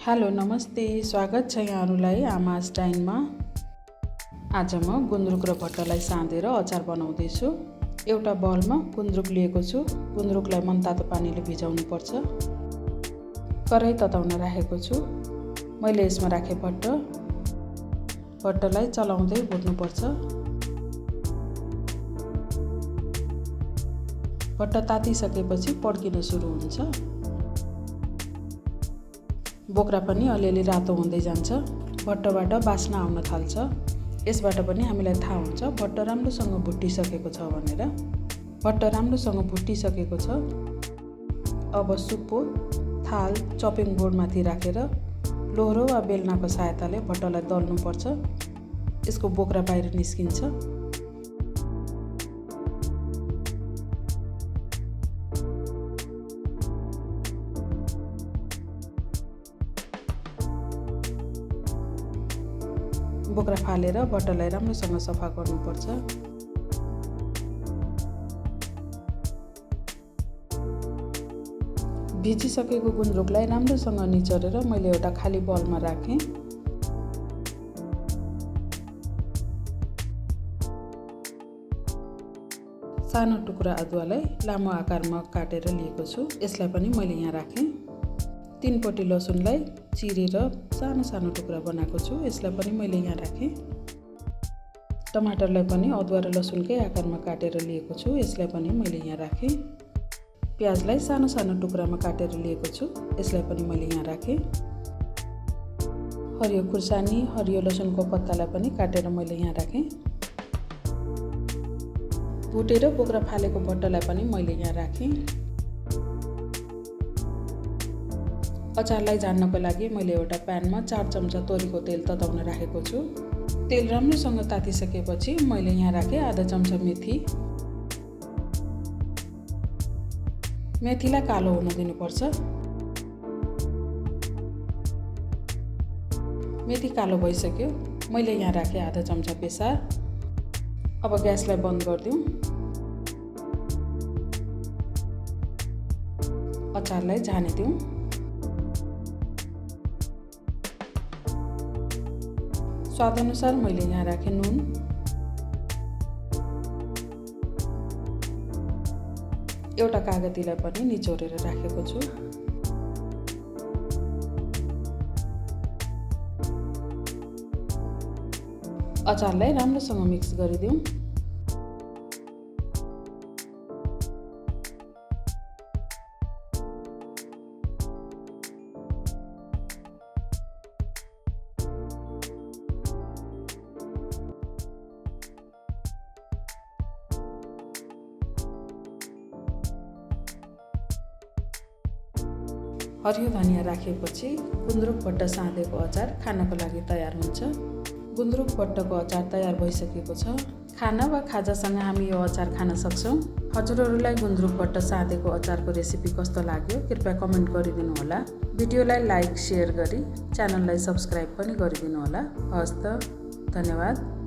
Hello नमस्ते, स्वागत छ यहाँहरूलाई आमा'स डाइनमा। आज म गुन्द्रुक र भट्टलाई साँधेर अचार बनाउँदै छु। एउटा बलमा गुन्द्रुक लिएको छु। गुन्द्रुकलाई मनतातो पानीले भिजाउनु पर्छ। कराई तताउन राखेको छु। मैले यसमा राखे भट्टलाई चलाउँदै भुट्नुपर्छ। भट्ट तातिसकेपछि पड्किन सुरु हुन्छ। बोक्रा पनि अलिअलि रातो हुँदै जान्छ। भट्टबाट बास्ना आउन थाल्छ। यसबाट पनि हामीलाई थाहा हुन्छ भट्ट राम्रोसँग भुटिसकेको छ भनेर। भट्ट राम्रोसँग भुटिसकेको छ। अब सुप्पो थाल चपिङ बोर्डमाथि राखेर लोहोरो वा बेलनाको सहायताले भट्टलाई दल्नुपर्छ। यसको बोक्रा बाहिर निस्किन्छ। बोक्रा फालेर भट्टलाई राम्रोसँग सफा गर्नुपर्छ। भिजिसकेको गुन्द्रुकलाई राम्रोसँग निचोरेर मैले एउटा खाली बलमा राखेँ। सानो टुक्रा अदुवालाई लामो आकारमा काटेर लिएको छु। यसलाई पनि मैले यहाँ राखेँ। 3 पोटी लसुनलाई चिरेर सानो सानो टुक्रा बनाएको छु। यसलाई पनि मैले यहाँ राखेँ। टमाटरलाई पनि अदुवा र लसुनकै आकारमा काटेर लिएको छु। यसलाई पनि मैले यहाँ राखेँ। प्याजलाई सानो सानो टुक्रामा काटेर लिएको छु। यसलाई पनि मैले यहाँ राखेँ। हरियो खुर्सानी, हरियो लसुनको पत्तालाई पनि काटेर मैले यहाँ राखेँ। भुटेर बोक्रा फालेको भट्टलाई पनि मैले यहाँ राखेँ। अचारलाई झान्नको लागि मैले एउटा प्यानमा 4 चम्चा तोरीको तेल तताउन राखेको छु। तेल राम्रोसँग तातिसकेपछि मैले यहाँ राखेँ आधा चम्चा मेथी। मेथीलाई कालो हुन दिनुपर्छ। मेथी कालो भइसक्यो। मैले यहाँ राखेँ आधा चम्चा बेसार। अब ग्यासलाई बन्द गरिदिउँ। अचारलाई झानिदिउँ। स्वादअनुसार मैले यहाँ राखेँ नुन। एउटा कागतीलाई पनि निचोरेर राखेको छु। अचारलाई राम्रोसँग मिक्स गरिदिउँ। हरियो धनिया राखेपछि गुन्द्रुक भट्टा साँधेको अचार खानको लागि तयार हुन्छ। गुन्द्रुक भट्टको अचार तयार भइसकेको छ। खाना वा खाजासँग हामी यो अचार खान सक्छौँ। हजुरहरूलाई गुन्द्रुक भट्टा साँधेको अचारको रेसिपी कस्तो लाग्यो कृपया कमेन्ट गरिदिनु होला। भिडियोलाई लाइक, सेयर गरी च्यानललाई सब्स्क्राइब पनि गरिदिनु होला। हवस् त, धन्यवाद।